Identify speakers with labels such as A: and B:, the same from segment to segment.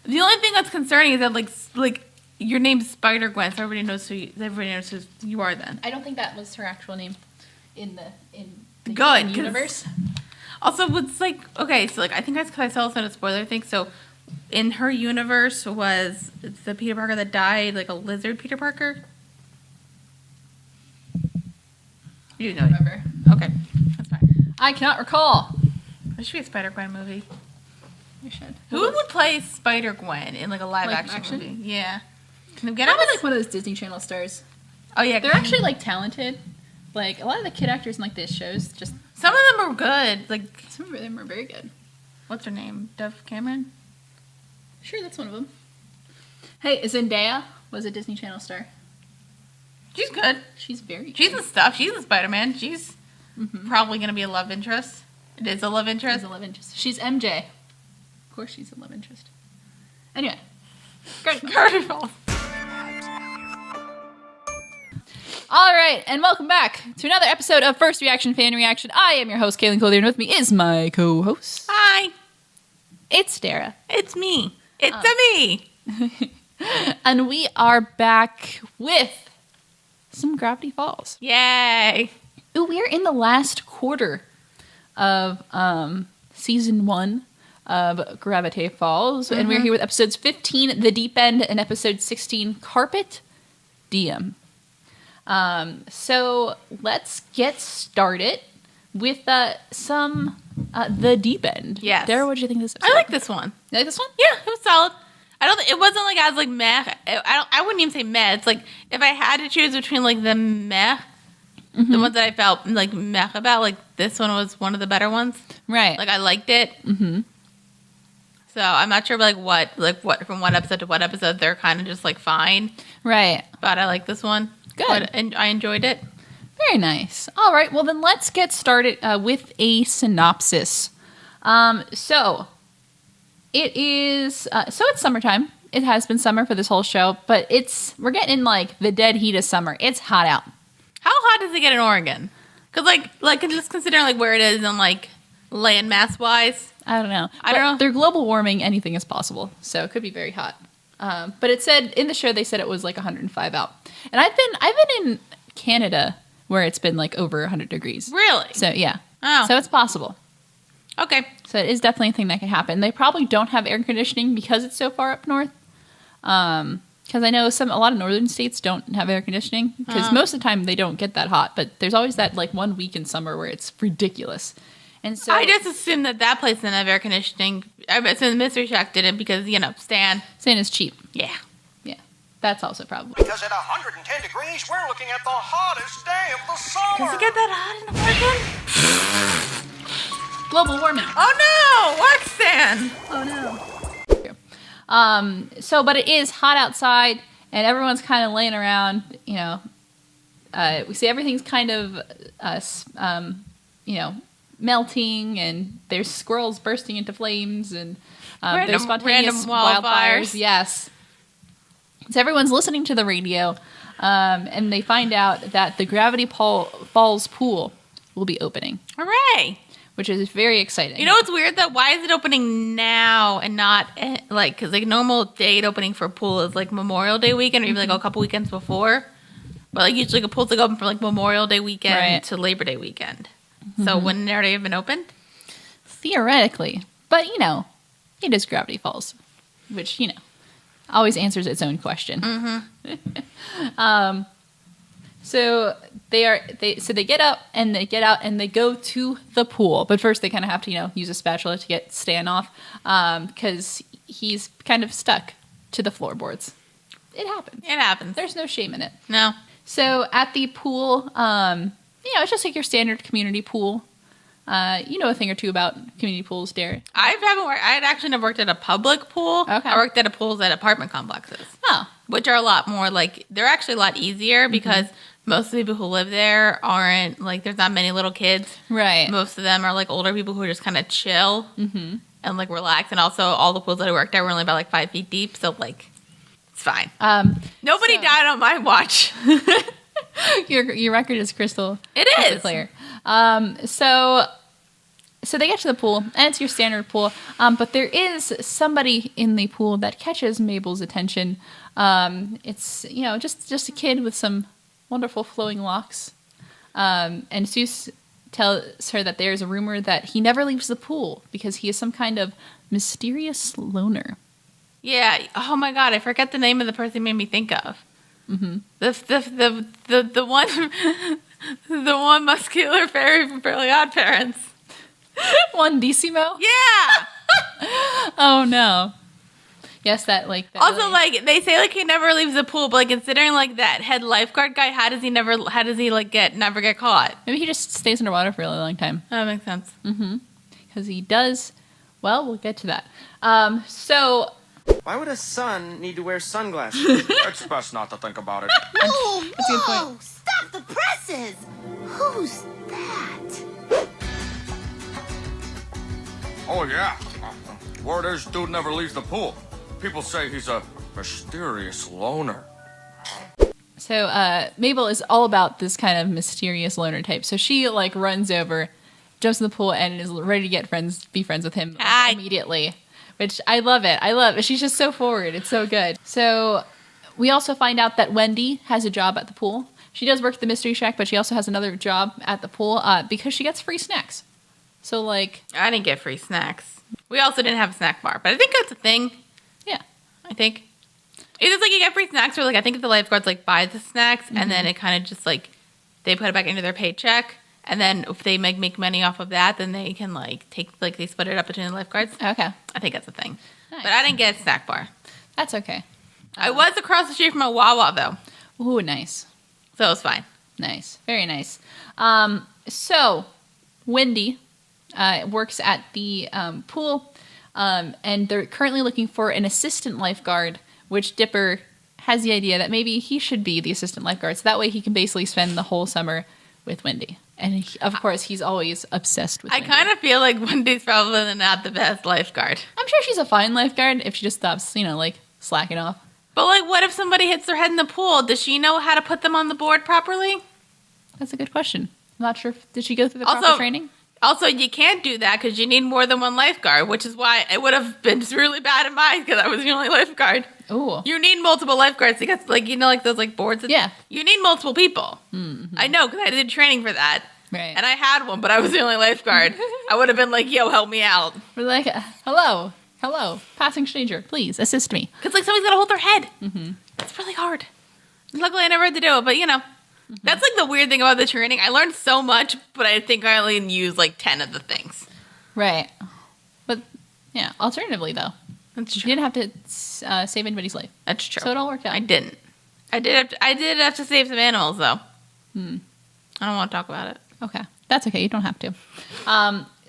A: The only thing that's concerning is that like your name's Spider-Gwen, so everybody knows who you are then.
B: I don't think that was her actual name in the
A: Good,
B: universe.
A: Also, what's like, okay, so like I think that's because I saw this in a spoiler thing. So in her universe was the Peter Parker that died, like a lizard Peter Parker? You know.
B: Remember.
A: Okay, that's fine.
B: I cannot recall.
A: There should be a Spider-Gwen movie.
B: We should.
A: Who would play Spider-Gwen in like a live action movie? Yeah. Can we get
B: Probably like one of those Disney Channel stars.
A: Oh yeah,
B: they're actually like talented. Like a lot of the kid actors in like this shows, just
A: some of them are good. Like
B: some of them are very good.
A: What's her name? Dove Cameron.
B: Sure, that's one of them. Hey, Zendaya was a Disney Channel star.
A: She's good.
B: She's very good.
A: She's in stuff. She's in Spider-Man. She's probably going to be a love interest. It is a love interest?
B: She's a love interest. She's MJ. Of course she's a love interest. Anyway.
A: Gravity Falls.
B: Alright, and welcome back to another episode of First Reaction Fan Reaction. I am your host, Cailin, and with me is my co-host.
A: Hi.
B: It's Dara.
A: It's me. It's me.
B: And we are back with some Gravity Falls.
A: Yay.
B: Ooh, we're in the last quarter of season 1 of Gravity Falls, and we're here with episodes 15, The Deep End, and episode 16, Carpet Diem. So let's get started with some The Deep End.
A: Yes.
B: Dara, what did you think of this episode?
A: I like this one.
B: You like this one?
A: Yeah, it was solid. It wasn't like I was like meh. I wouldn't even say meh. It's like if I had to choose between like the meh, the ones that I felt like meh about, like this one was one of the better ones.
B: Right.
A: Like I liked it. Mm-hmm. So I'm not sure what from one episode to one episode they're kind of just like fine.
B: Right.
A: But I like this one.
B: Good.
A: And I enjoyed it.
B: Very nice. All right. Well, then let's get started with a synopsis. So it is. So it's summertime. It has been summer for this whole show, but we're getting in like the dead heat of summer. It's hot out.
A: How hot does it get in Oregon? Because like just considering like where it is and like land mass wise.
B: I don't know.
A: I don't know.
B: They're global warming. Anything is possible. So it could be very hot. But it said in the show they said it was like 105 out. And I've been in Canada where it's been like over 100 degrees.
A: Really?
B: So yeah.
A: Oh.
B: So it's possible.
A: Okay.
B: So it is definitely a thing that can happen. They probably don't have air conditioning because it's so far up north. Because I know a lot of northern states don't have air conditioning because most of the time they don't get that hot. But there's always that like 1 week in summer where it's ridiculous. And so
A: I just assumed that place didn't have air conditioning. I assumed Mystery Shack didn't because, Stan
B: is cheap.
A: Yeah.
B: Yeah. That's also probably.
C: Because at 110 degrees, we're looking at the hottest day of the summer.
A: Does it get that hot in Oregon?
B: Global warming.
A: Oh no! What, Stan?
B: Oh no. So, but it is hot outside, and everyone's kind of laying around, we see everything's kind of, melting, and there's squirrels bursting into flames, and there's spontaneous wildfires. Yes. So everyone's listening to the radio, and they find out that the Gravity Falls pool will be opening.
A: Hooray!
B: Which is very exciting.
A: You know what's weird though? Why is it opening now and not because like normal date opening for a pool is like Memorial Day weekend or even like a couple weekends before, but like usually a pool's like open for like Memorial Day weekend to Labor Day weekend. So wouldn't it already have been opened?
B: Theoretically, but it is Gravity Falls, which always answers its own question. So they get up and they get out and they go to the pool. But first they kind of have to, use a spatula to get Stan off because he's kind of stuck to the floorboards. It happens.
A: It happens.
B: There's no shame in it.
A: No.
B: So at the pool, it's just like your standard community pool. You know a thing or two about community pools, Dara.
A: I'd actually never worked at a public pool.
B: Okay.
A: I worked at pools at apartment complexes.
B: Oh.
A: Which are a lot more they're actually a lot easier because most of the people who live there aren't there's not many little kids. Right. Most of them are older people who are just kind of chill and relax. And also all the pools that I worked at were only about 5 feet deep. So it's fine. Nobody died on my watch. Your
B: record is crystal.
A: It is
B: clear. So So they get to the pool, and it's your standard pool. But there is somebody in the pool that catches Mabel's attention. It's, just a kid with some wonderful flowing locks. And Seuss tells her that there's a rumor that he never leaves the pool because he is some kind of mysterious loner.
A: Yeah. Oh my God, I forget the name of the person he made me think of. Mm-hmm. The one the one muscular fairy from Fairly Odd Parents.
B: One Decimo?
A: Yeah.
B: Oh no. Yes, that like. That
A: also,
B: really...
A: like they say, like he never leaves the pool, but like considering like that head lifeguard guy, how does he never like never get caught?
B: Maybe he just stays underwater for a really long time.
A: That makes sense.
B: Mm-hmm. Because he does. Well, we'll get to that. So.
D: Why would a son need to wear sunglasses?
C: It's best not to think about it.
E: Whoa! Stop the presses! Who's that?
C: Oh, yeah. Word is, dude never leaves the pool. People say he's a mysterious loner.
B: So Mabel is all about this kind of mysterious loner type. So she like runs over, jumps in the pool, and is ready to be friends with him immediately. Which I love it. She's just so forward. It's so good. So we also find out that Wendy has a job at the pool. She does work at the Mystery Shack, but she also has another job at the pool because she gets free snacks. So like...
A: I didn't get free snacks. We also didn't have a snack bar, but I think that's a thing.
B: Yeah.
A: I think. It's like you get free snacks or like I think the lifeguards like buy the snacks and then it kind of just like they put it back into their paycheck. And then if they make money off of that, then they can like take like they split it up between the lifeguards.
B: Okay.
A: I think that's a thing.
B: Nice.
A: But I didn't get a snack bar.
B: That's okay.
A: I was across the street from a Wawa though.
B: Ooh, nice.
A: So it was fine.
B: Nice. Very nice. So Wendy works at the pool and they're currently looking for an assistant lifeguard, which Dipper has the idea that maybe he should be the assistant lifeguard. So that way he can basically spend the whole summer with Wendy. And of course, he's always obsessed with Wendy.
A: I kind of feel like Wendy's probably not the best lifeguard.
B: I'm sure she's a fine lifeguard if she just stops, like slacking off.
A: But like, what if somebody hits their head in the pool? Does she know how to put them on the board properly?
B: That's a good question. I'm not sure. Did she go through the proper training? Also,
A: you can't do that because you need more than one lifeguard, which is why it would have been really bad in mine because I was the only lifeguard.
B: Ooh.
A: You need multiple lifeguards because, like, like those like boards.
B: Yeah.
A: You need multiple people. Mm-hmm. I know because I did training for that.
B: Right.
A: And I had one, but I was the only lifeguard. I would have been like, yo, help me out.
B: We're like, hello, passing stranger, please assist me.
A: Because, like, somebody's got to hold their head. Mm-hmm. It's really hard. Luckily, I never had to do it, but, that's, like, the weird thing about the training. I learned so much, but I think I only used, like, 10 of the things.
B: Right. But, yeah, alternatively, though.
A: That's true.
B: You didn't have to save anybody's life.
A: That's true.
B: So it all worked out.
A: I didn't. I did have to save some animals, though. I don't want to talk about it.
B: Okay. That's okay. You don't have to.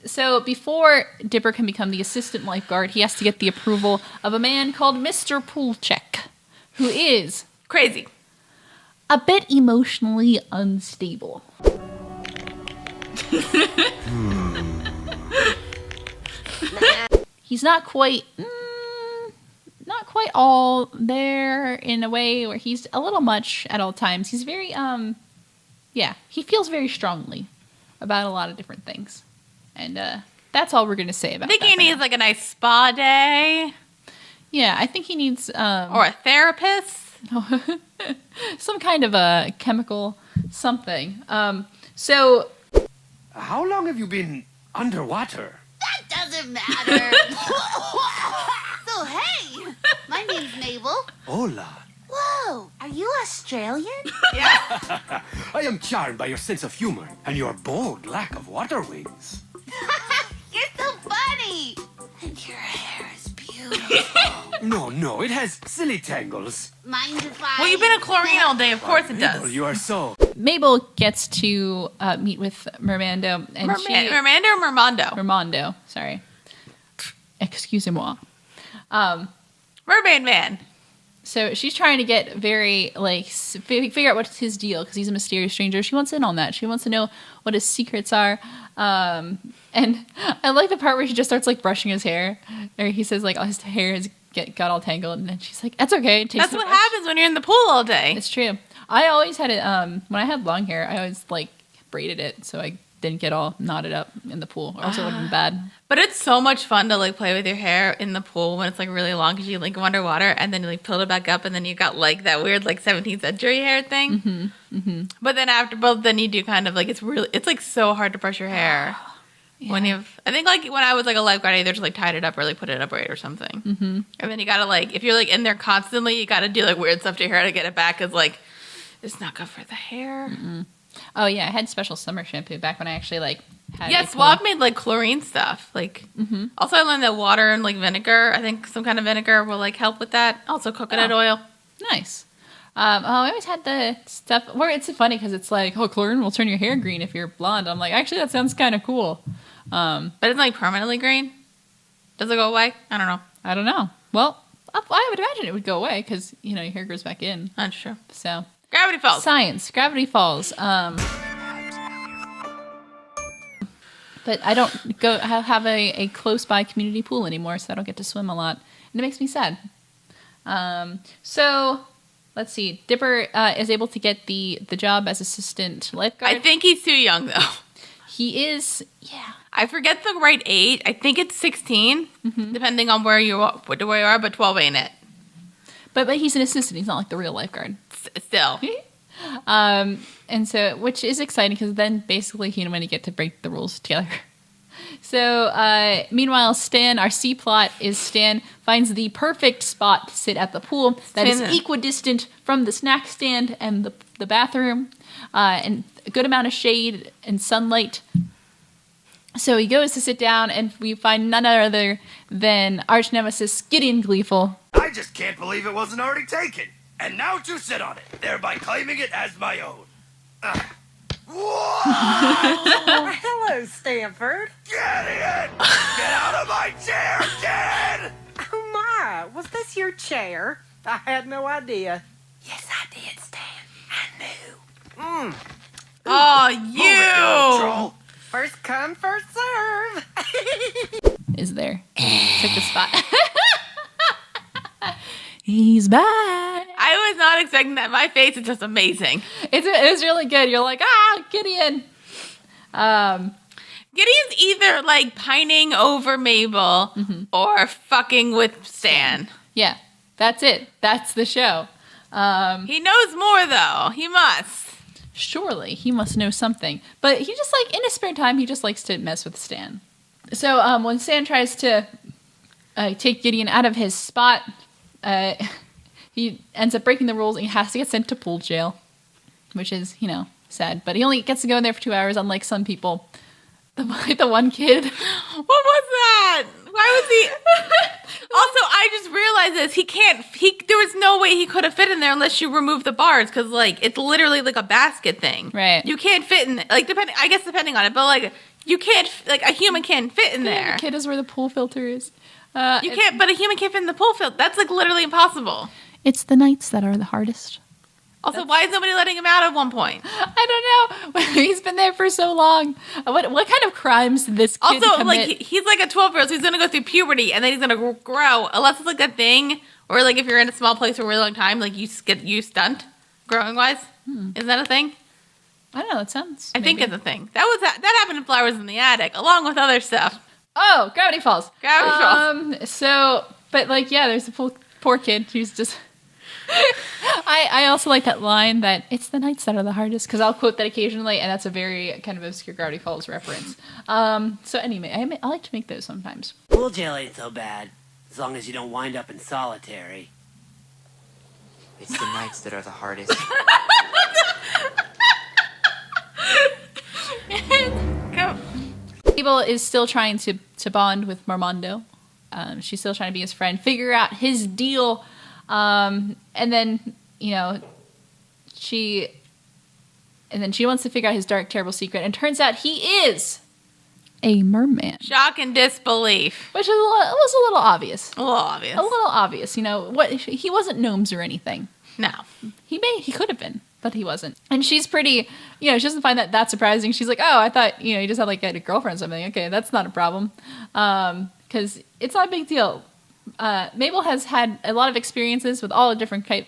B: So before Dipper can become the assistant lifeguard, he has to get the approval of a man called Mr. Poolcheck, who is...
A: crazy.
B: A bit emotionally unstable. He's not quite all there in a way where he's a little much at all times. He's very, he feels very strongly about a lot of different things. And that's all we're going to say about that.
A: I think he needs like a nice spa day.
B: Yeah, I think he needs...
A: or a therapist.
B: Some kind of a chemical something. So...
F: How long have you been underwater?
E: That doesn't matter. So, hey, my name's Mabel.
F: Hola.
E: Whoa, are you Australian?
A: Yeah.
F: I am charmed by your sense of humor and your bold lack of water wings.
E: You're so funny. And your hair is beautiful.
F: No, it has silly tangles.
E: Mind if I...
A: Well, you've been in chlorine all day. Of course it
F: Mabel,
A: does.
F: you are so...
B: Mabel gets to meet with Mermando. And
A: Mermando or Mermando?
B: Mermando, sorry. Excusez-moi.
A: Mermaid Man.
B: So she's trying to get very, figure out what's his deal, because he's a mysterious stranger. She wants in on that. She wants to know what his secrets are. And I like the part where she just starts, brushing his hair. Or he says, oh, his hair has got all tangled. And then she's like, that's okay.
A: That's what happens when you're in the pool all day.
B: It's true. I always had it, when I had long hair, I always, braided it. So I didn't get all knotted up in the pool, or else it would have been bad.
A: But it's so much fun to like play with your hair in the pool when it's like really long because you like go underwater and then you like pull it back up and then you got like that weird like 17th century hair thing. But then you do kind of like it's like so hard to brush your hair. Yeah. I think like when I was like a lifeguard, I either just like tied it up or like put it upright or something. And then you gotta like if you're like in there constantly, you gotta do like weird stuff to your hair to get it back because like it's not good for the hair.
B: Oh yeah, I had special summer shampoo back when I actually like had.
A: Yeah, Swab made like chlorine stuff. Like also I learned that water and like vinegar, I think some kind of vinegar will like help with that. Also coconut oil.
B: Nice. I always had the stuff where it's funny because it's like, oh, chlorine will turn your hair green if you're blonde. I'm like, actually, that sounds kind of cool.
A: But it's like permanently green. Does it go away? I don't know.
B: Well, I would imagine it would go away because your hair grows back in.
A: That's true.
B: So
A: Gravity Falls.
B: Science. Gravity Falls. But I don't have a close by community pool anymore, so I don't get to swim a lot, and it makes me sad. So let's see. Dipper is able to get the job as assistant lifeguard.
A: I think he's too young though.
B: He is. Yeah.
A: I forget the right age. I think it's 16, depending on where you are, but 12 ain't it.
B: But he's an assistant. He's not like the real lifeguard.
A: Still.
B: And so, which is exciting because then basically he and Wendy get to break the rules together. So, meanwhile, Stan, our C plot is Stan finds the perfect spot to sit at the pool that is equidistant from the snack stand and the bathroom, and a good amount of shade and sunlight. So he goes to sit down, and we find none other than arch nemesis Gideon Gleeful.
F: I just can't believe it wasn't already taken. And now to sit on it, thereby claiming it as my own.
D: Hello, Stanford.
F: Gideon! Get out of my chair, kid!
D: Oh my, was this your chair? I had no idea.
E: Yes, I did, Stan. I knew.
A: Oh, you!
D: First come, first serve.
B: Is there. Took the spot. He's back.
A: I was not expecting that. My face is just amazing.
B: It was really good. You're like, Gideon.
A: Gideon's either like pining over Mabel or fucking with Stan.
B: Yeah, that's it. That's the show.
A: He knows more though. He must.
B: Surely he must know something. But he just like in his spare time, he just likes to mess with Stan. So when Stan tries to take Gideon out of his spot, he ends up breaking the rules and he has to get sent to pool jail, which is, sad. But he only gets to go in there for 2 hours, unlike some people. The one kid.
A: What was that? Why was he? Also, I just realized this. There was no way he could have fit in there unless you remove the bars, because like it's literally like a basket thing.
B: Right.
A: You can't fit in. Like depending on it, but like you can't. Like a human can't fit in there.
B: The kid is where the pool filter is.
A: You can't. But a human can't fit in the pool filter. That's like literally impossible.
B: It's the nights that are the hardest.
A: Also, why is nobody letting him out at one point?
B: I don't know. He's been there for so long. What kind of crimes did this kid commit?
A: Like, he's like a 12-year-old, so he's going to go through puberty, and then he's going to grow. Unless it's like a thing, or like if you're in a small place for a really long time, like you stunt growing-wise. Isn't that a thing?
B: I don't know. It sounds...
A: I think it's a thing. That happened in Flowers in the Attic, along with other stuff.
B: Oh, Gravity Falls.
A: Gravity Falls.
B: So, but like, yeah, there's a poor kid who's just... I also like that line that it's the nights that are the hardest, because I'll quote that occasionally, and that's a very kind of obscure Gravity Falls reference. So anyway, I like to make those sometimes.
G: Pool jail ain't so bad, as long as you don't wind up in solitary.
H: It's the nights that are the hardest.
A: Go.
B: Mabel is still trying to bond with Marmondo. She's still trying to be his friend, figure out his deal. And then she wants to figure out his dark, terrible secret, and turns out he is a merman.
A: Shock and disbelief,
B: which was a little obvious.
A: A little obvious.
B: What he wasn't gnomes or anything.
A: No,
B: he could have been, but he wasn't. And she's pretty. She doesn't find that surprising. She's like, oh, I thought you just had like a girlfriend or something. Okay, that's not a problem. Because it's not a big deal. Mabel has had a lot of experiences with all the different types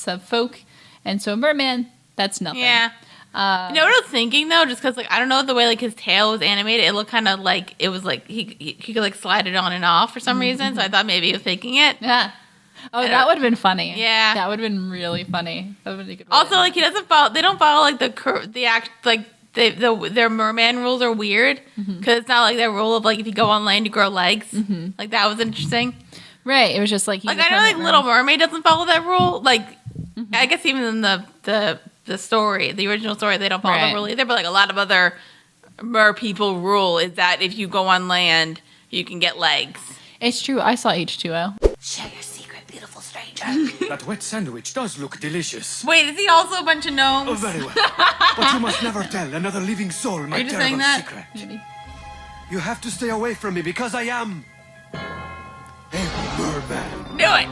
B: of folk, and so merman, that's nothing.
A: Yeah. You know what I was thinking though, just because like I don't know the way like his tail was animated, it looked kind of like it was like he could like slide it on and off for some reason. So I thought maybe he was faking it.
B: Yeah. Oh, that would have been funny.
A: Yeah,
B: that would have been really funny. That would have been a good.
A: Also, like he doesn't follow. They don't follow like the act like their merman rules are weird because it's not like their rule of like if you go on land you grow legs. Like that was interesting.
B: Right. It was just like
A: I know like Little Mermaid doesn't follow that rule. Like I guess even in the story, the original story, they don't follow the rule either. But like a lot of other mer people rule is that if you go on land, you can get legs.
B: It's true. I saw H2O.
E: Share your secret, beautiful stranger.
C: That wet sandwich does look delicious.
A: Wait, is he also a bunch of gnomes?
F: Oh, very well. But you must never tell another living soul my terrible secret. You have to stay away from me because I am a merman.
A: Do it.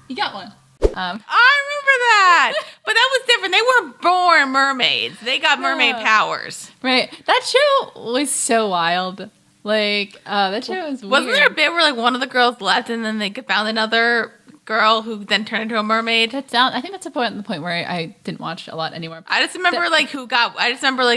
B: You got one.
A: I remember that. But that was different. They were born mermaids. They got mermaid powers.
B: Right. That show was so wild. Like, that show was weird.
A: Wasn't there a bit where like one of the girls left and then they found another girl who then turned into a mermaid?
B: I think that's the point where I didn't watch a lot anymore.
A: I just remember like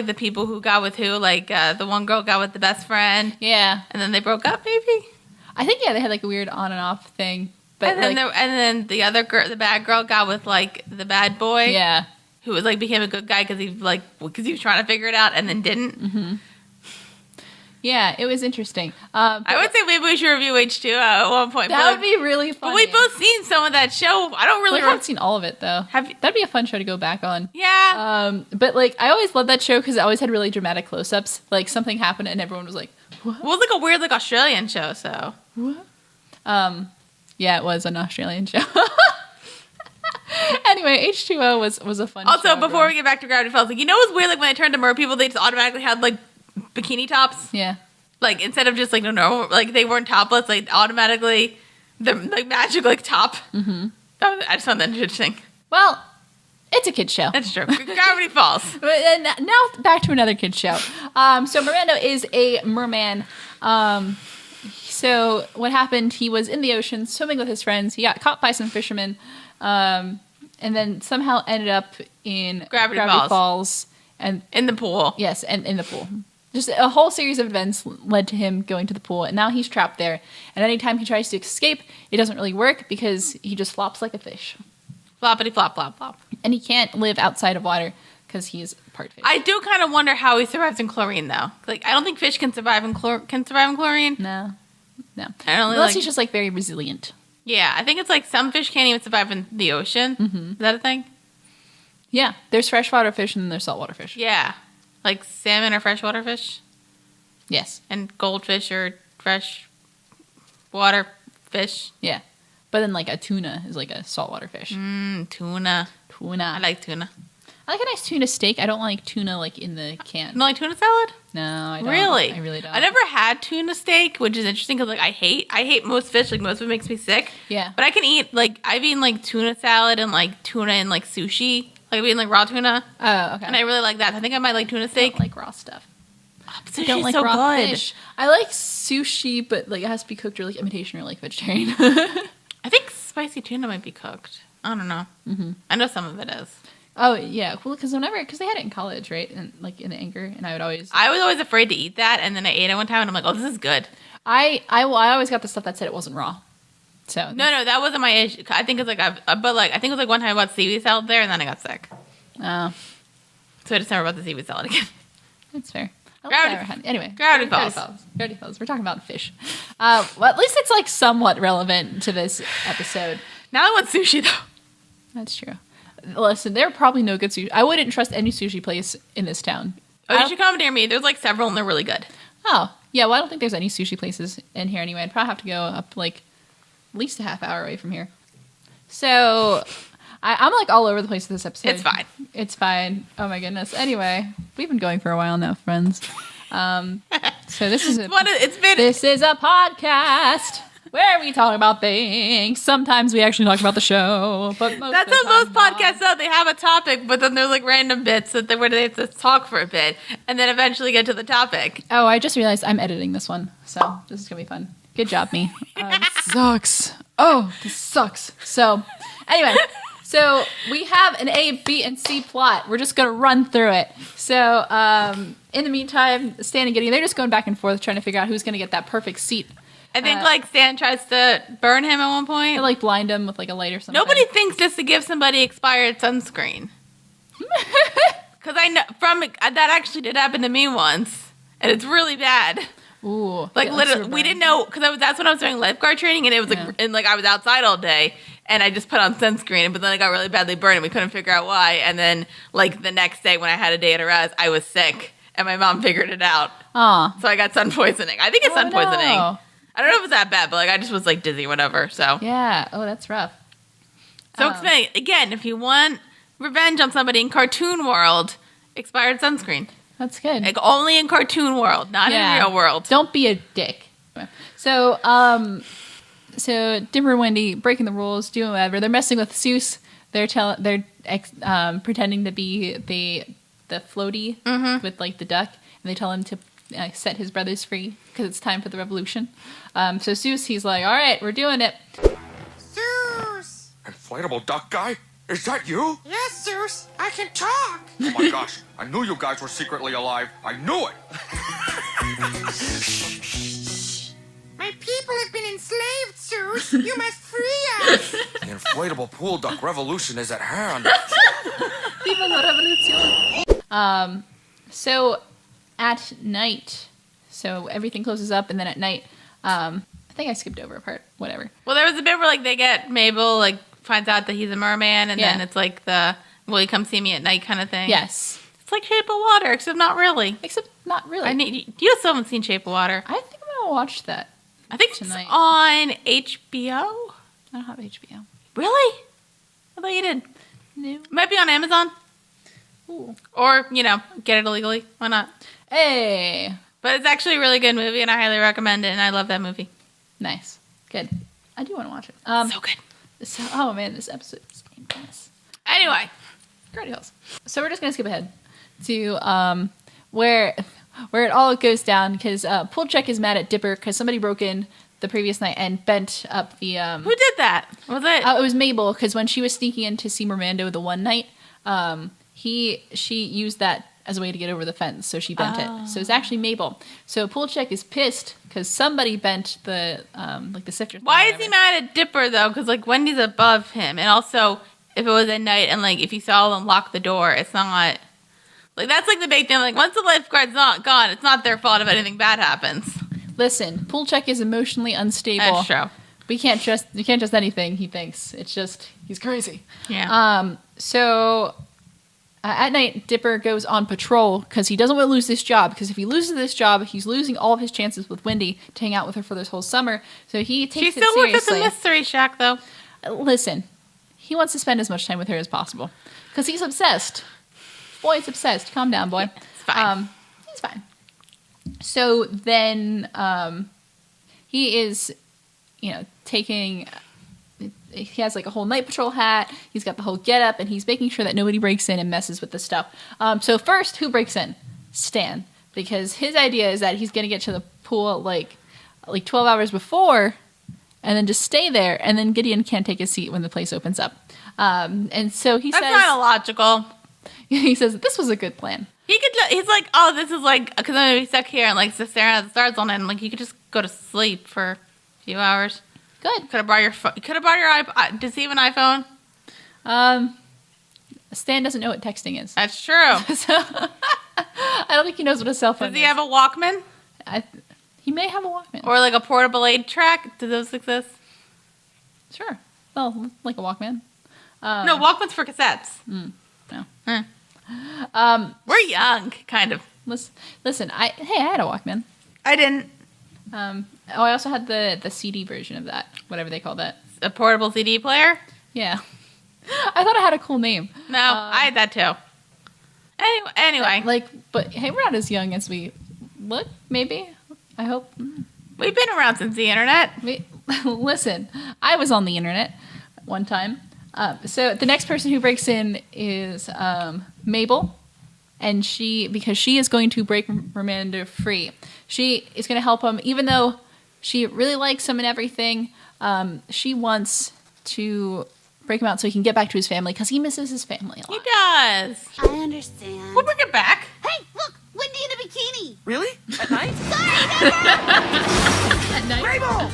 A: the people who got with who. Like the one girl got with the best friend.
B: Yeah.
A: And then they broke up maybe?
B: I think they had like a weird on and off thing. But
A: and then the other girl, the bad girl, got with like the bad boy.
B: Yeah.
A: Who was like became a good guy because he was trying to figure it out and then didn't.
B: Mm-hmm. Yeah, it was interesting.
A: I would say maybe we should review H2O at one point.
B: That would be really fun.
A: But we've both seen some of that show. I don't really.
B: I haven't seen all of it though. That'd be a fun show to go back on.
A: Yeah.
B: But like, I always loved that show because it always had really dramatic close-ups. Like something happened and everyone was like, "What?"
A: Well, it was like a weird like Australian show. So.
B: What? Yeah, it was an Australian show. Anyway, H2O was a fun show.
A: Also, before we get back to Gravity Falls, like, you know what's weird? Like when they turned to mer people, they just automatically had like bikini tops.
B: Yeah.
A: Like instead of just like normal, like they weren't topless, like automatically the like magic like top. Mm-hmm. I just found that interesting.
B: Well, it's a kid's show.
A: That's true. Gravity Falls.
B: Now back to another kid's show. So Miranda is a merman. So what happened? He was in the ocean swimming with his friends. He got caught by some fishermen, and then somehow ended up in
A: Gravity
B: Falls and
A: in the pool.
B: Yes, and in the pool. Just a whole series of events led to him going to the pool, and now he's trapped there. And anytime he tries to escape, it doesn't really work because he just flops like a fish.
A: Floppity flop, flop, flop.
B: And he can't live outside of water because he's part fish.
A: I do kind of wonder how he survives in chlorine, though. Like, I don't think fish can survive in chlorine.
B: No.
A: Unless
B: he's just like very resilient.
A: Yeah, I think it's like some fish can't even survive in the ocean. Mm-hmm. Is that a thing?
B: Yeah, there's freshwater fish and then there's saltwater fish.
A: Yeah. Like salmon or freshwater fish?
B: Yes.
A: And goldfish or fresh water fish?
B: Yeah. But then like a tuna is like a saltwater fish.
A: Tuna. I like tuna.
B: I like a nice tuna steak. I don't like tuna like in the can.
A: You don't like tuna salad?
B: No, I don't.
A: Really?
B: I really don't.
A: I never had tuna steak, which is interesting because like I hate most fish. Like most of it makes me sick.
B: Yeah.
A: But I can eat like I've eaten like tuna salad and like tuna and like sushi. Like I've eaten like raw tuna.
B: Oh, okay.
A: And I really like that. I think I might like tuna steak.
B: I don't like raw stuff.
A: Oh, but I don't like so raw good. Fish.
B: I like sushi, but like it has to be cooked or like imitation or like vegetarian.
A: I think spicy tuna might be cooked. I don't know. Mm-hmm. I know some of it is.
B: Oh yeah, well, because they had it in college, right? And like in the Anchor, and I was
A: always afraid to eat that, and then I ate it one time, and I'm like, oh, this is good.
B: I always got the stuff that said it wasn't raw. So
A: no, that wasn't my issue. I think it's like I think it was like one time I bought seaweed salad there, and then I got sick. Oh, so I just never bought the seaweed salad again.
B: That's fair.
A: Gravity Falls.
B: We're talking about fish. Well, at least it's like somewhat relevant to this episode.
A: Now I want sushi though.
B: That's true. Listen, there are probably no good sushi. I wouldn't trust any sushi place in this town.
A: Oh, you should come near me. There's like several, and they're really good.
B: Oh, yeah. Well, I don't think there's any sushi places in here anyway. I'd probably have to go up like at least a half hour away from here. So I'm like all over the place with this episode. It's fine. Oh my goodness. Anyway, we've been going for a while now, friends. So this is this is a podcast where we talk about things. Sometimes we actually talk about the show, but
A: that's what most podcasts do. They have a topic, but then there's like random bits where they have to talk for a bit, and then eventually get to the topic.
B: Oh, I just realized I'm editing this one, so this is gonna be fun. Good job, me. Sucks. Oh, this sucks. So, anyway, So we have an A, B, and C plot. We're just going to run through it. So in the meantime, Stan and Gideon, they're just going back and forth trying to figure out who's going to get that perfect seat.
A: I think Stan tries to burn him at one point.
B: Or blind him with a light or something.
A: Nobody thinks just to give somebody expired sunscreen. Because I know that actually did happen to me once, and it's really bad.
B: Ooh,
A: literally, we didn't know because that's when I was doing lifeguard training, and it was and I was outside all day, and I just put on sunscreen, but then I got really badly burned, and we couldn't figure out why. And then the next day when I had a day at a res, I was sick, and my mom figured it out. So I got sun poisoning. I think it's sun poisoning. No. I don't know if it's that bad, but I just was dizzy, whatever. So
B: yeah. Oh, that's rough.
A: So explain again if you want revenge on somebody in cartoon world, expired sunscreen.
B: That's good.
A: Only in cartoon world, not in real world.
B: Don't be a dick. So, Dipper and Wendy breaking the rules, doing whatever. They're messing with Seuss. They're pretending to be the floaty with the duck, and they tell him to set his brothers free because it's time for the revolution. So Seuss, he's like, "All right, we're doing it."
D: Seuss!
C: Inflatable duck guy? Is that you?
D: Yes, Seuss. I can talk.
C: Oh my gosh, I knew you guys were secretly alive. I knew it.
D: My people have been enslaved, Seuss. You must free us.
C: The inflatable pool duck revolution is at hand.
B: So at night, so everything closes up, and then at night, I think I skipped over a part. Whatever.
A: Well, there was a bit where they get Mabel finds out that he's a merman, and then it's the will you come see me at night kind of thing.
B: Yes.
A: It's like Shape of Water, except not really. You still haven't seen Shape of Water.
B: I think I'm gonna watch that.
A: I think tonight. It's on HBO.
B: I don't have HBO.
A: Really? I thought you did.
B: No.
A: It might be on Amazon.
B: Ooh.
A: Or, get it illegally. Why not?
B: Hey.
A: But it's actually a really good movie, and I highly recommend it, and I love that movie.
B: Nice. Good. I do want to watch it.
A: So good.
B: Oh man, this episode is famous.
A: Anyway,
B: Gravity Hills. So we're just gonna skip ahead to where it all goes down because Pulchek is mad at Dipper because somebody broke in the previous night and bent up the.
A: Who did that? Was it?
B: It was Mabel because when she was sneaking in to see Mermando the one night, she used that as a way to get over the fence, so she bent it. So it's actually Mabel. So Pulchek is pissed because somebody bent the the sifter.
A: Why is he mad at Dipper though? Because Wendy's above him, and also if it was at night and if you saw them lock the door, it's not that's the big thing. Once the lifeguard's not gone, it's not their fault if anything bad happens.
B: Listen, Pulchek is emotionally unstable.
A: That's true.
B: You can't trust anything he thinks. It's just he's crazy.
A: Yeah.
B: So. At night, Dipper goes on patrol because he doesn't want to lose this job. Because if he loses this job, he's losing all of his chances with Wendy to hang out with her for this whole summer. So he takes it seriously. She still works at the Mystery Shack, though. Listen, he wants to spend as much time with her as possible because he's obsessed. Boy's obsessed. Calm down, boy.
A: It's fine.
B: He's fine. So then he is, taking. He has a whole night patrol hat. He's got the whole getup, and he's making sure that nobody breaks in and messes with the stuff. So first, who breaks in? Stan, because his idea is that he's going to get to the pool like 12 hours before, and then just stay there. And then Gideon can't take his seat when the place opens up. And so he says,
A: "That's not illogical."
B: He says this was a good plan.
A: He's like, "Oh, this is because I'm gonna be stuck here and just staring at the stars all night." And you could just go to sleep for a few hours.
B: Good.
A: Could have brought your phone. Could have brought your iPod. Does he have an iPhone?
B: Stan doesn't know what texting is.
A: That's true.
B: So I don't think he knows what a cell phone is.
A: Does he have a Walkman?
B: He may have a Walkman.
A: Or a portable 8-track? Do those exist?
B: Sure. Well, like a Walkman.
A: No, Walkman's for cassettes.
B: No.
A: We're young, kind of.
B: Listen, I had a Walkman.
A: I didn't.
B: I also had the CD version of that, whatever they call that.
A: A portable CD player?
B: Yeah. I thought it had a cool name.
A: No, I had that too. Anyway.
B: But hey, we're not as young as we look, maybe. I hope.
A: We've been around since the internet.
B: Listen, I was on the internet one time. So the next person who breaks in is Mabel. And because she is going to break Merman free. She is going to help him, even though she really likes him and everything. She wants to break him out so he can get back to his family because he misses his family a lot.
A: He does.
E: I understand.
A: We'll bring it back.
E: Hey, look! Wendy in a bikini!
D: Really? At night?
E: Sorry,
B: At night.
D: Mabel!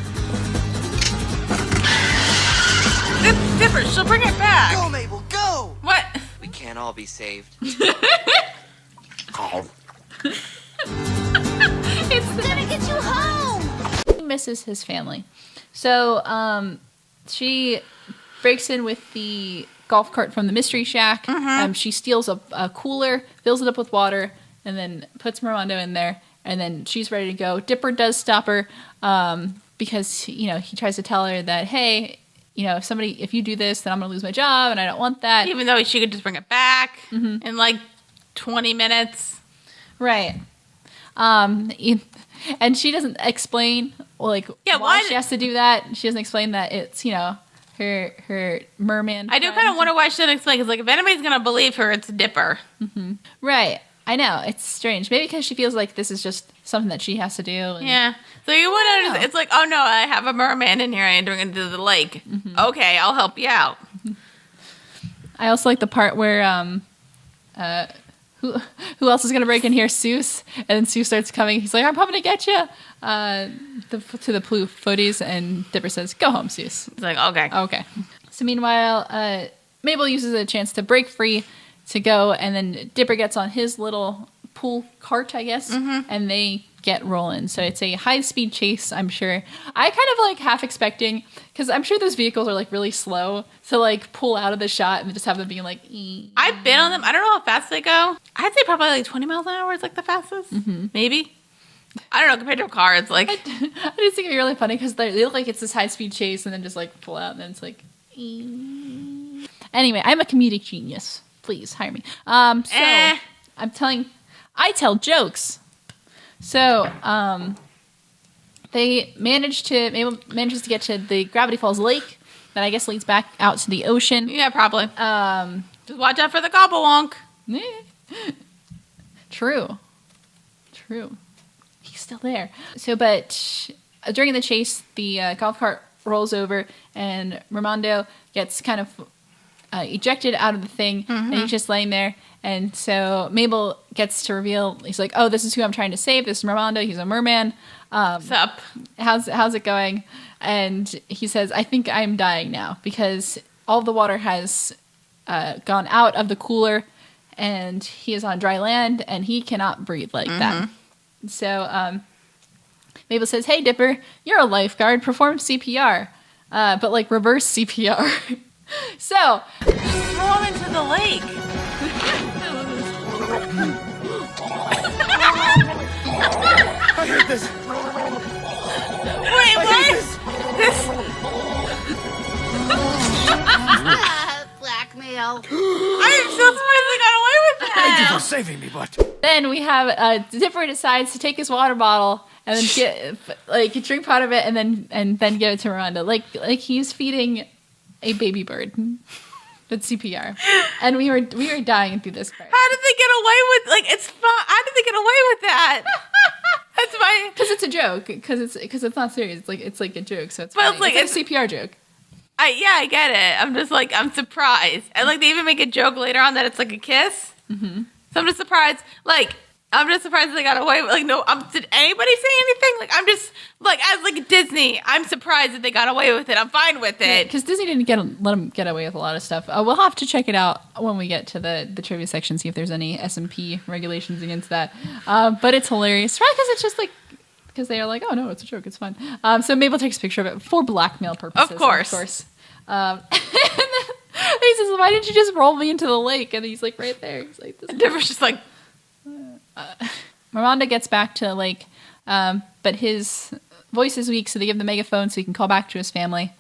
A: Dipper, she'll bring it back.
D: Go, Mabel, go!
A: What?
H: We can't all be saved.
E: It's gonna get you home!
B: He misses his family. So, she breaks in with the golf cart from the Mystery Shack. She steals a cooler, fills it up with water, and then puts Mermando in there. And then she's ready to go. Dipper does stop her because, he tries to tell her that, hey, if you do this, then I'm going to lose my job, and I don't want that.
A: Even though she could just bring it back in like 20 minutes.
B: Right. And she doesn't explain, why she has to do that. She doesn't explain that it's, her merman.
A: I do kind of wonder why she didn't explain, because if anybody's going to believe her, it's Dipper.
B: Right. I know. It's strange. Maybe because she feels like this is just something that she has to do.
A: Yeah. So you wouldn't understand. It's like, oh no, I have a merman in here and I'm going to do the lake. Okay, I'll help you out.
B: I also like the part where, who else is going to break in here? Seuss. And then Seuss starts coming. He's like, I'm coming to get you. To the blue footies. And Dipper says, go home, Seuss.
A: It's like, okay.
B: Okay. So meanwhile, Mabel uses a chance to break free to go, and then Dipper gets on his little pool cart, I guess, and they get rolling. So it's a high-speed chase, I'm sure. I kind of half expecting, because I'm sure those vehicles are really slow, to pull out of the shot and just have them being ee.
A: I've been on them. I don't know how fast they go. I'd say probably 20 miles an hour is the fastest. Maybe. I don't know, compared to a car, it's like...
B: I just think it'd be really funny, because they look like it's this high-speed chase, and then just pull out, and then it's ee. Anyway, I'm a comedic genius. Please hire me. I tell jokes. So, Mabel manages to get to the Gravity Falls Lake that I guess leads back out to the ocean.
A: Yeah, probably. Just watch out for the gobblewonk.
B: True. He's still there. So, but during the chase, the golf cart rolls over and Mermando gets kind of ejected out of the thing, and he's just laying there. And so Mabel gets to reveal, he's like, oh, this is who I'm trying to save. This is Mermando. He's a merman.
A: What's up?
B: How's it going? And he says, I think I'm dying now because all the water has gone out of the cooler and he is on dry land and he cannot breathe like that. So Mabel says, hey, Dipper, you're a lifeguard. Perform CPR. But reverse CPR. So,
A: throw him into the lake.
F: I heard this.
A: Wait, what?
E: Blackmail.
A: I am so surprised they got away with that.
F: Thank you for saving me, but...
B: Then we have Dipper decides to take his water bottle and then get drink part of it and then give it to Miranda, like he's feeding a baby bird. With CPR, and we were dying through this part.
A: How did they get away with it's fun? How did they get away with that? That's my
B: because it's a joke because it's not serious. It's like a joke, so it's funny. It's a CPR joke.
A: I get it. I'm just I'm surprised, and they even make a joke later on that it's like a kiss. So I'm just surprised. I'm just surprised they got away with no. Did anybody say anything? I'm just as Disney. I'm surprised that they got away with it. I'm fine with it
B: because Disney didn't let them get away with a lot of stuff. We'll have to check it out when we get to the trivia section. See if there's any S&P regulations against that. But it's hilarious, right? Because it's just because they are oh no, it's a joke. It's fun. So Mabel takes a picture of it for blackmail purposes. Of course. And then he says, "Why didn't you just roll me into the lake?" And he's right there. He's this
A: Different's just
B: Miranda gets back to the lake, but his voice is weak, so they give him the megaphone so he can call back to his family,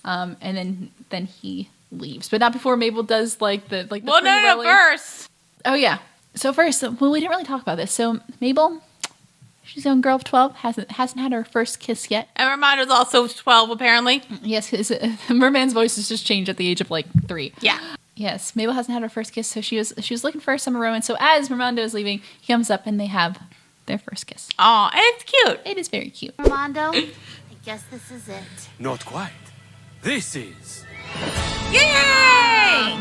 B: and then he leaves, but not before Mabel does the
A: no, first.
B: Oh yeah, so first, we didn't really talk about this. So Mabel, she's a young girl of 12, hasn't had her first kiss yet,
A: and Mirmanda's also 12 apparently.
B: Yes, his Merman's voice has just changed at the age of 3.
A: Yeah.
B: Yes, Mabel hasn't had her first kiss, so she was looking for a summer romance. So as Mermando is leaving, he comes up and they have their first kiss.
A: Aw, and it's cute.
B: It is very cute.
E: Armando, I guess this is it.
F: Not quite. This is...
A: Yay!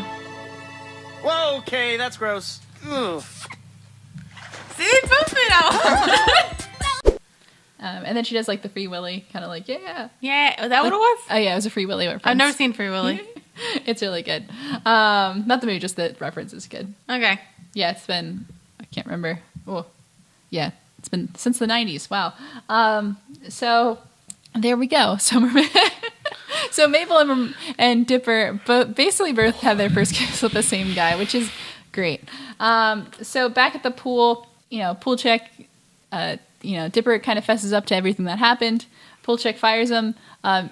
I: Whoa, okay, that's gross. Ugh.
A: See, it's both made out.
B: And then she does like the Free Willy, kind of like, yeah.
A: Yeah, is that what it was?
B: Oh yeah, it was a Free Willy reference.
A: I've never seen Free Willy.
B: It's really good. Not the movie, just the reference is good.
A: Okay.
B: Yeah, it's been, I can't remember. Oh, yeah, it's been since the 90s. Wow. So there we go. So Mabel and Dipper basically both have their first kiss with the same guy, which is great. So back at the pool, pool check, Dipper kind of fesses up to everything that happened. Pool check fires him.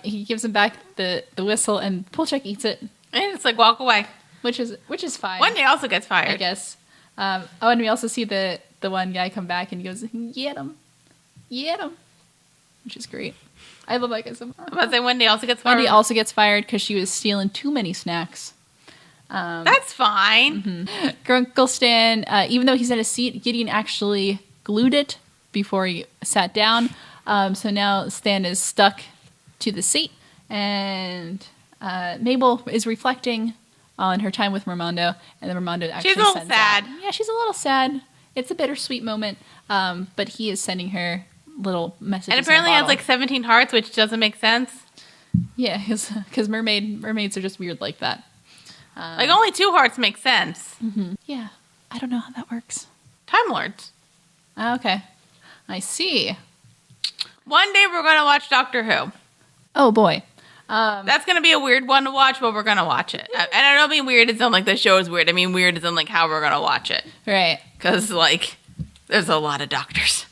B: He gives him back the whistle, and Pool check eats it.
A: And it's like, walk away.
B: Which is fine.
A: Wendy also gets fired,
B: I guess. And we also see the one guy come back and he goes, get him, which is great. I love that guy so much.
A: I'm about to say Wendy also gets fired.
B: Wendy also gets fired because she was stealing too many snacks.
A: That's fine.
B: Mm-hmm. Grunkle Stan, even though he's in a seat, Gideon actually glued it before he sat down. So now Stan is stuck to the seat, and Mabel is reflecting on her time with Mermando, and then Mermando actually
A: she's a little sad.
B: Yeah, she's a little sad. It's a bittersweet moment, but he is sending her little messages.
A: And apparently has like 17 hearts, which doesn't make sense.
B: Yeah, because mermaids are just weird like that.
A: Like only 2 hearts make sense.
B: Mm-hmm. Yeah, I don't know how that works.
A: Time Lords.
B: Okay, I see.
A: One day we're going to watch Doctor Who.
B: Oh boy.
A: That's going to be a weird one to watch, but we're going to watch it. And I don't mean weird as in like the show is weird. I mean weird as in like how we're going to watch it.
B: Right.
A: Because like there's a lot of doctors.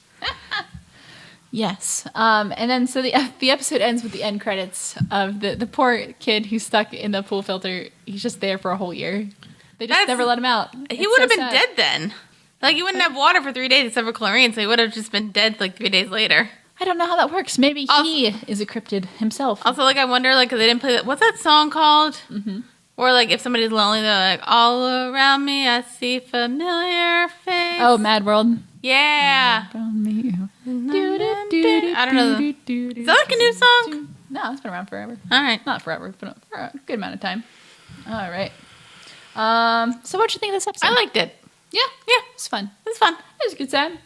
B: Yes. And then so the episode ends with the end credits of the poor kid who's stuck in the pool filter. He's just there for a whole year. They just never let him out.
A: He would have been dead then. Like he wouldn't have water for 3 days except for chlorine, so he would have just been dead like 3 days later.
B: I don't know how that works. Maybe he is a cryptid himself.
A: Also, like, I wonder, like, they didn't play that. What's that song called? Mm-hmm. Or, like, if somebody's lonely, they're like, all around me, I see familiar face.
B: Oh, Mad World.
A: Yeah. I don't know. Is that like a new song?
B: No, it's been around forever.
A: All right.
B: Not forever, but for a good amount of time. All right. So what'd you think of this episode?
A: I liked it.
B: Yeah. Yeah. It's fun.
A: It was fun.
B: It was a good time.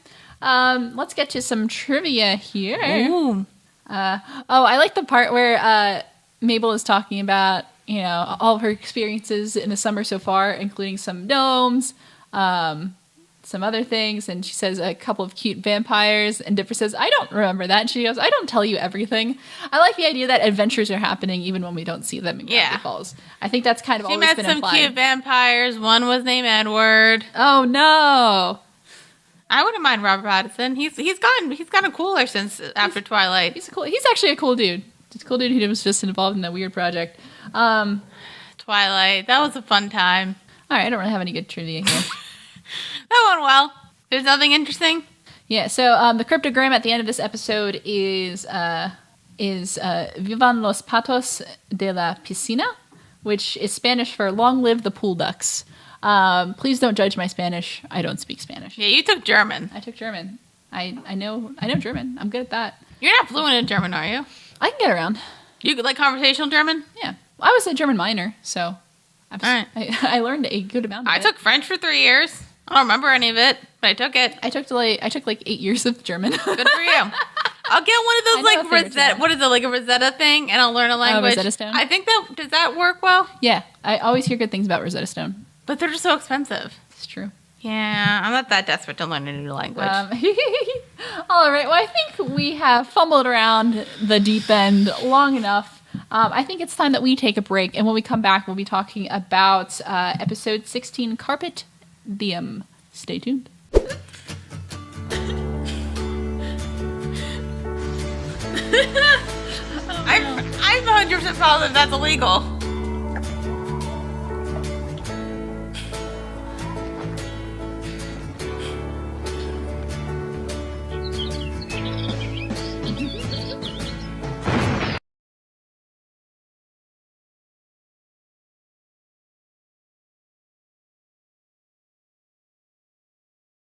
B: Let's get to some trivia here.
A: Ooh.
B: I like the part where Mabel is talking about, all of her experiences in the summer so far, including some gnomes, some other things, and she says a couple of cute vampires, and Dipper says, I don't remember that, and she goes, I don't tell you everything. I like the idea that adventures are happening even when we don't see them in Gravity Falls. I think that's kind of always been implied.
A: She met some cute vampires. One was named Edward.
B: Oh, no.
A: I wouldn't mind Robert Pattinson. He's gotten cooler since after Twilight.
B: He's actually a cool dude. He's a cool dude who was just involved in that weird project.
A: Twilight. That was a fun time.
B: All right, I don't really have any good trivia here.
A: That went well. There's nothing interesting.
B: Yeah. So the cryptogram at the end of this episode is "Vivan los patos de la piscina," which is Spanish for "Long live the pool ducks." Please don't judge my Spanish. I don't speak Spanish.
A: Yeah, you took German.
B: I took German. I know German. I'm good at that.
A: You're not fluent in German, are you?
B: I can get around.
A: You like conversational German?
B: Yeah. Well, I was a German minor, so I learned a good amount of it.
A: I took French for 3 years. I don't remember any of it, but I took it.
B: I took like 8 years of German.
A: Good for you. I'll get one of those like Rosetta. What is it, like a Rosetta thing, and I'll learn a language.
B: Rosetta Stone.
A: I think does that work well?
B: Yeah, I always hear good things about Rosetta Stone.
A: But they're just so expensive.
B: It's true.
A: Yeah, I'm not that desperate to learn a new language.
B: All right. Well, I think we have fumbled around the deep end long enough. I think it's time that we take a break, and when we come back, we'll be talking about episode 16, Carpet Diem. Stay tuned.
A: I'm 100% positive that's illegal.